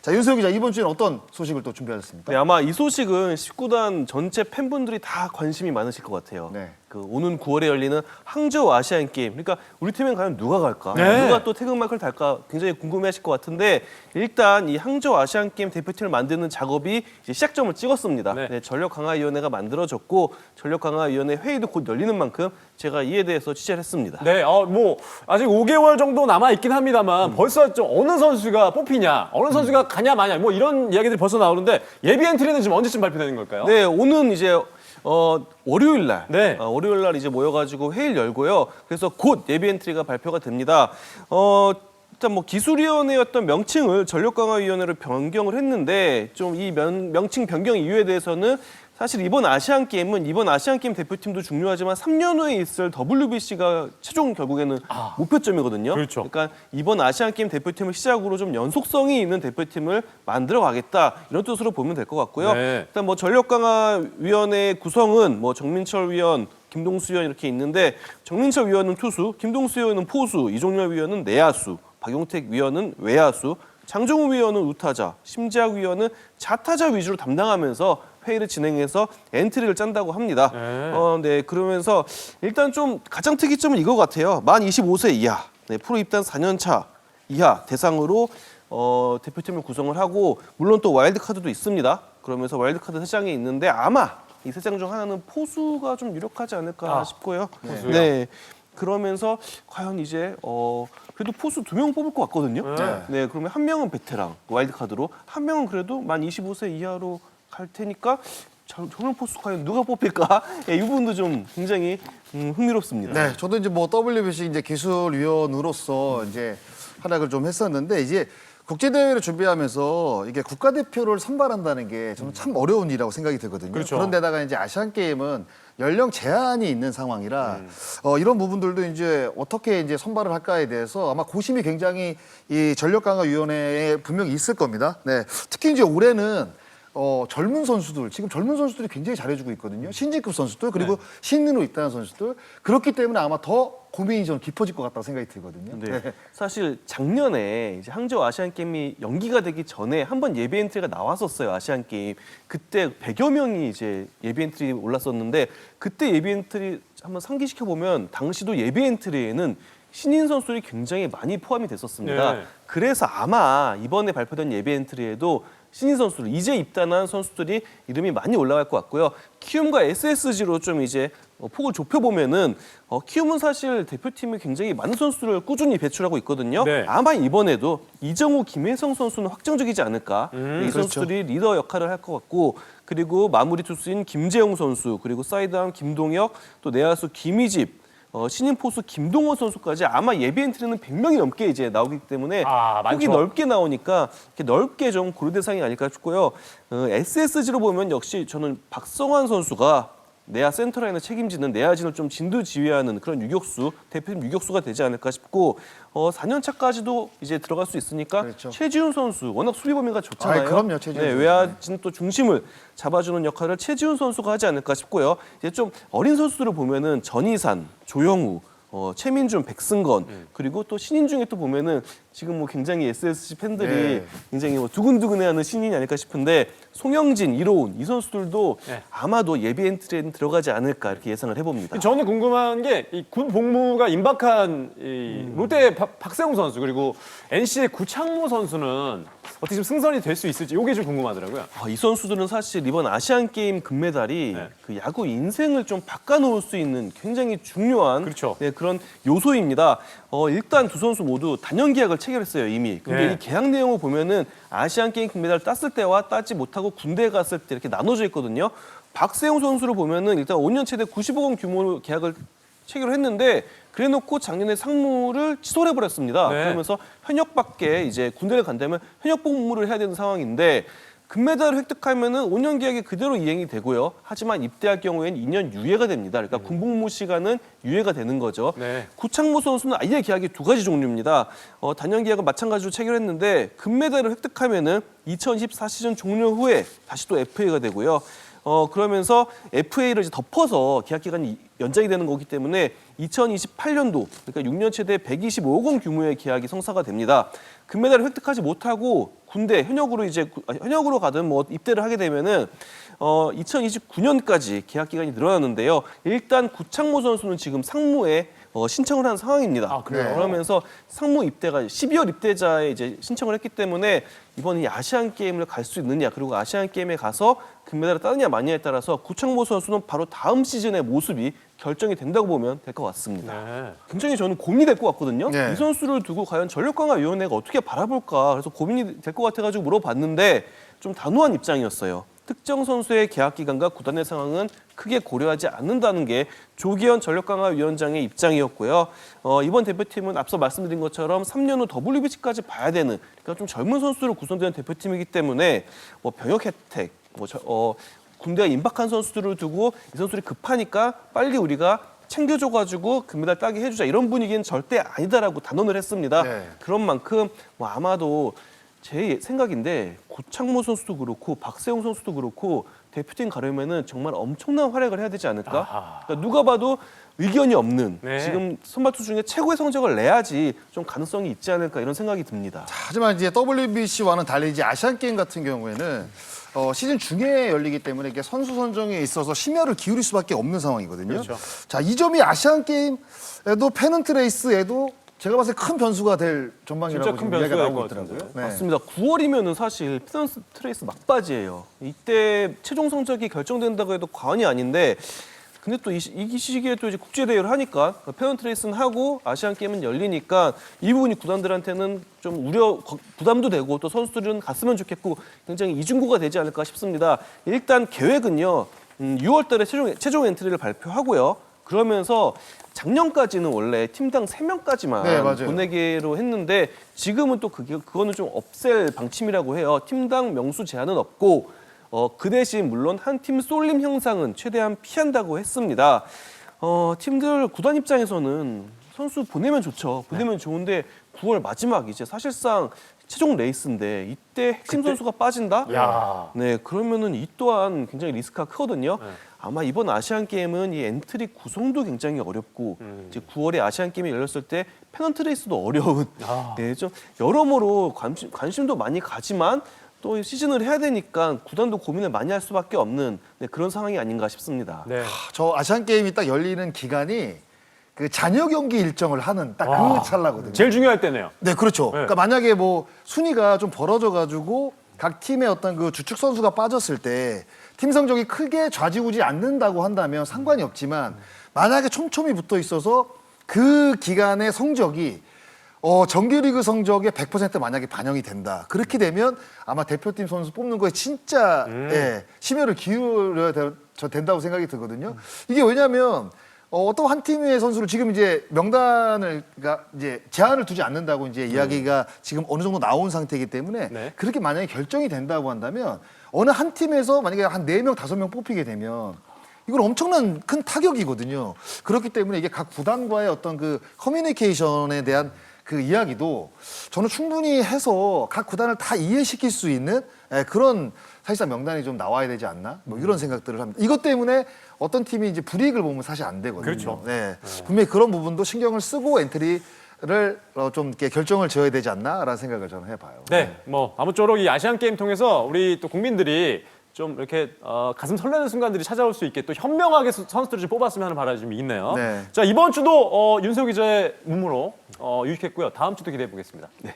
자, 윤세호 기자, 이번 주에는 어떤 소식을 또 준비하셨습니까? 네, 아마 이 소식은 19단 전체 팬분들이 다 관심이 많으실 것 같아요. 네. 그 오는 9월에 열리는 항저우 아시안 게임. 그러니까 우리 팀엔 과연 누가 갈까? 네. 누가 또 태극마크를 달까? 굉장히 궁금해하실 것 같은데 일단 이 항저우 아시안 게임 대표팀을 만드는 작업이 이제 시작점을 찍었습니다. 네. 네, 전력강화위원회가 만들어졌고 전력강화위원회 회의도 곧 열리는 만큼 제가 이에 대해서 취재를 했습니다. 네, 뭐 아직 5개월 정도 남아 있긴 합니다만 벌써 좀 어느 선수가 뽑히냐, 어느 선수가 가냐 마냐 뭐 이런 이야기들이 벌써 나오는데 예비 엔트리는 지금 언제쯤 발표되는 걸까요? 네, 오는 이제 월요일 날, 네. 월요일 날 이제 모여가지고 회의를 열고요. 그래서 곧 예비 엔트리가 발표가 됩니다. 일단 뭐 기술위원회였던 명칭을 전력강화위원회로 변경을 했는데 좀 이 명칭 변경 이유에 대해서는 사실 이번 아시안 게임 대표팀도 중요하지만 3년 후에 있을 WBC가 최종 결국에는 목표점이거든요. 그렇죠. 그러니까 이번 아시안 게임 대표팀을 시작으로 좀 연속성이 있는 대표팀을 만들어 가겠다 이런 뜻으로 보면 될 것 같고요. 네. 일단 뭐 전력강화위원회 구성은 뭐 정민철 위원, 김동수 위원 이렇게 있는데 정민철 위원은 투수, 김동수 위원은 포수, 이종렬 위원은 내야수, 박용택 위원은 외야수, 장정우 위원은 우타자, 심재학 위원은 좌타자 위주로 담당하면서 회의를 진행해서 엔트리를 짠다고 합니다. 네, 그러면서 일단 좀 가장 특이점은 이거 같아요. 만 25세 이하, 네, 프로 입단 4년 차 이하 대상으로 대표팀을 구성을 하고 물론 또 와일드 카드도 있습니다. 그러면서 와일드 카드 3장이 있는데 아마 이 3장 중 하나는 포수가 좀 유력하지 않을까 싶고요. 포수요? 네. 그러면서 과연 이제 그래도 포수 2명 뽑을 것 같거든요. 네, 그러면 한 명은 베테랑 와일드 카드로, 한 명은 그래도 만 25세 이하로 갈 테니까 저런 포수 과연 누가 뽑힐까? 예, 이 부분도 좀 굉장히 흥미롭습니다. 네, 저도 이제 뭐 WBC 이제 기술위원으로서 이제 활약을 좀 했었는데 이제 국제대회를 준비하면서 이게 국가대표를 선발한다는 게 저는 참 어려운 일이라고 생각이 들거든요. 그렇죠. 그런데다가 이제 아시안 게임은 연령 제한이 있는 상황이라 이런 부분들도 이제 어떻게 이제 선발을 할까에 대해서 아마 고심이 굉장히 이 전력강화위원회에 분명히 있을 겁니다. 네, 특히 이제 올해는 젊은 선수들, 지금 젊은 선수들이 굉장히 잘해주고 있거든요. 신진급 선수들, 그리고 신인으로 입단한 선수들. 그렇기 때문에 아마 더 고민이 좀 깊어질 것 같다고 생각이 들거든요. 네. 사실 작년에 이제 항저우 아시안 게임이 연기가 되기 전에 한번 예비 엔트리가 나왔었어요. 아시안 게임. 그때 100여 명이 이제 예비 엔트리 올랐었는데 그때 예비 엔트리 한번 상기시켜 보면 당시도 예비 엔트리에는 신인 선수들이 굉장히 많이 포함이 됐었습니다. 네. 그래서 아마 이번에 발표된 예비 엔트리에도 신인 선수들, 이제 입단한 선수들이 이름이 많이 올라갈 것 같고요. 키움과 SSG로 좀 이제 폭을 좁혀보면은 키움은 사실 대표팀이 굉장히 많은 선수들을 꾸준히 배출하고 있거든요. 네. 아마 이번에도 이정우, 김혜성 선수는 확정적이지 않을까. 이 그렇죠. 선수들이 리더 역할을 할 것 같고 그리고 마무리 투수인 김재용 선수, 그리고 사이드암 김동혁, 또 내야수 김희집, 신인 포수 김동원 선수까지 아마 예비 엔트리는 100명이 넘게 이제 나오기 때문에 폭이 많죠. 넓게 나오니까 이렇게 넓게 좀 고려 대상이 아닐까 싶고요. SSG로 보면 역시 저는 박성환 선수가 내야 센터라인을 책임지는 내야진을 좀 진두지휘하는 그런 유격수, 대표팀 유격수가 되지 않을까 싶고 4년 차까지도 이제 들어갈 수 있으니까 그렇죠. 최지훈 선수 워낙 수비 범위가 좋잖아요. 그럼요, 최지훈 네, 선수. 외야진 또 중심을 잡아주는 역할을 최지훈 선수가 하지 않을까 싶고요. 이제 좀 어린 선수들을 보면은 전희산, 조영우, 최민준, 백승건 그리고 또 신인 중에 또 보면은 지금 뭐 굉장히 SSG 팬들이 네. 굉장히 뭐 두근두근해하는 신인이 아닐까 싶은데 송영진, 이로운 이 선수들도 네. 아마도 예비 엔트리에는 들어가지 않을까 이렇게 예상을 해봅니다. 저는 궁금한 게 이 군 복무가 임박한 이 롯데 박세웅 선수 그리고 NC의 구창모 선수는 어떻게 좀 승선이 될 수 있을지 이게 좀 궁금하더라고요. 이 선수들은 사실 이번 아시안 게임 금메달이 네. 그 야구 인생을 좀 바꿔놓을 수 있는 굉장히 중요한 그렇죠. 네, 그런 요소입니다. 일단 두 선수 모두 단연 계약을 체결했어요 이미. 근데 네. 이 계약 내용을 보면은 아시안 게임 금메달을 땄을 때와 따지 못하고 군대에 갔을 때 이렇게 나눠져 있거든요. 박세웅 선수를 보면은 일단 5년 최대 90억 원 규모로 계약을 체결을 했는데 그래놓고 작년에 상무를 취소를 해버렸습니다. 네. 그러면서 현역밖에 이제 군대를 간다면 현역 복무를 해야 되는 상황인데 금메달을 획득하면은 5년 계약이 그대로 이행이 되고요. 하지만 입대할 경우에는 2년 유예가 됩니다. 그러니까 군복무 시간은 유예가 되는 거죠. 네. 구창모 선수는 아예 계약이 2가지 종류입니다. 단연 계약은 마찬가지로 체결했는데 금메달을 획득하면은 2024 시즌 종료 후에 다시 또 FA가 되고요. 그러면서 FA를 이제 덮어서 계약 기간이 연장이 되는 거기 때문에 2028년도 그러니까 6년 최대 125억 원 규모의 계약이 성사가 됩니다. 금메달을 획득하지 못하고 군대 현역으로 가든 뭐 입대를 하게 되면은 2029년까지 계약 기간이 늘어났는데요. 일단 구창모 선수는 지금 상무에 신청을 한 상황입니다. 아, 그래요? 그러면서 상무 입대가 12월 입대자에 이제 신청을 했기 때문에 이번에 아시안 게임을 갈 수 있느냐 그리고 아시안 게임에 가서 금메달을 따느냐 마느냐에 따라서 구창모 선수는 바로 다음 시즌의 모습이 결정이 된다고 보면 될 것 같습니다. 네. 굉장히 저는 고민이 될 것 같거든요. 네. 이 선수를 두고 과연 전력강화위원회가 어떻게 바라볼까 그래서 고민이 될 것 같아가지고 물어봤는데 좀 단호한 입장이었어요. 특정 선수의 계약 기간과 구단의 상황은 크게 고려하지 않는다는 게 조기현 전력강화위원장의 입장이었고요. 이번 대표팀은 앞서 말씀드린 것처럼 3년 후 WBC까지 봐야 되는 그러니까 좀 젊은 선수로 구성되는 대표팀이기 때문에 뭐 병역 혜택, 군대가 임박한 선수들을 두고 이 선수들이 급하니까 빨리 우리가 챙겨줘가지고 금메달 따게 해주자 이런 분위기는 절대 아니다라고 단언을 했습니다. 네. 그런 만큼 뭐 아마도 제 생각인데 구창모 선수도 그렇고 박세웅 선수도 그렇고 대표팀 가려면은 정말 엄청난 활약을 해야 되지 않을까? 그러니까 누가 봐도 의견이 없는 네. 지금 선발 투수 중에 최고의 성적을 내야지 좀 가능성이 있지 않을까 이런 생각이 듭니다. 하지만 이제 WBC와는 달리 이제 아시안 게임 같은 경우에는 시즌 중에 열리기 때문에 이게 선수 선정에 있어서 심혈을 기울일 수밖에 없는 상황이거든요. 그렇죠. 자, 이 점이 아시안 게임에도 페넌트 레이스에도 제가 봤을 때 큰 변수가 될 전망이라고 진짜 큰 지금 이야기가 변수가 나오고 될것 있더라고요. 같은데요? 네. 맞습니다. 9월이면은 사실 피던스 트레이스 막바지예요. 이때 최종 성적이 결정된다고 해도 과언이 아닌데 근데 또 이 시기에 또 이제 국제 대회를 하니까 페넌트 레이스는 하고 아시안 게임은 열리니까 이 부분이 구단들한테는 좀 부담도 되고 또 선수들은 갔으면 좋겠고 굉장히 이중구가 되지 않을까 싶습니다. 일단 계획은요. 6월달에 최종 엔트리를 발표하고요. 그러면서 작년까지는 원래 팀당 3명까지만 네, 맞아요. 보내기로 했는데 지금은 또 그거는 좀 없앨 방침이라고 해요. 팀당 명수 제한은 없고 그 대신 물론 한 팀 쏠림 형상은 최대한 피한다고 했습니다. 팀들 구단 입장에서는 선수 보내면 좋죠. 보내면 좋은데 9월 마지막 이제 사실상 최종 레이스인데 이때 핵심 선수가 빠진다? 야. 네, 그러면은 이 또한 굉장히 리스크가 크거든요. 네. 아마 이번 아시안 게임은 이 엔트리 구성도 굉장히 어렵고 이제 9월에 아시안 게임이 열렸을 때 페넌트 레이스도 어려운 네, 좀 여러모로 관심도 많이 가지만 또 시즌을 해야 되니까 구단도 고민을 많이 할 수밖에 없는 네, 그런 상황이 아닌가 싶습니다. 네. 저 아시안 게임이 딱 열리는 기간이 그 잔여 경기 일정을 하는 딱 그 찰나거든요. 제일 중요할 때네요. 네, 그렇죠. 네. 그러니까 만약에 뭐 순위가 좀 벌어져가지고 각 팀의 어떤 그 주축 선수가 빠졌을 때 팀 성적이 크게 좌지우지 않는다고 한다면 상관이 없지만 만약에 촘촘히 붙어 있어서 그 기간의 성적이 정규리그 성적에 100% 만약에 반영이 된다. 그렇게 되면 아마 대표팀 선수 뽑는 거에 진짜 심혈을 기울여야 된다고 생각이 들거든요. 이게 왜냐하면 어떤 한 팀의 선수를 지금 이제 명단을 그러니까 이제 제한을 두지 않는다고 이제 이야기가 지금 어느 정도 나온 상태이기 때문에 네. 그렇게 만약에 결정이 된다고 한다면 어느 한 팀에서 만약에 한 4명, 5명 뽑히게 되면 이건 엄청난 큰 타격이거든요. 그렇기 때문에 이게 각 구단과의 어떤 그 커뮤니케이션에 대한 그 이야기도 저는 충분히 해서 각 구단을 다 이해시킬 수 있는 그런 사실상 명단이 좀 나와야 되지 않나? 뭐 이런 생각들을 합니다. 이것 때문에 어떤 팀이 이제 불이익을 보면 사실 안 되거든요. 그렇죠. 네. 분명히 그런 부분도 신경을 쓰고 엔트리를 좀 이렇게 결정을 지어야 되지 않나라는 생각을 저는 해봐요. 네, 뭐 아무쪼록 이 아시안 게임 통해서 우리 또 국민들이 좀 이렇게 가슴 설레는 순간들이 찾아올 수 있게 또 현명하게 선수들을 좀 뽑았으면 하는 바람이 좀 있네요. 네. 자, 이번 주도 윤세호 기자의 문무로 유익했고요. 다음 주도 기대해 보겠습니다. 네,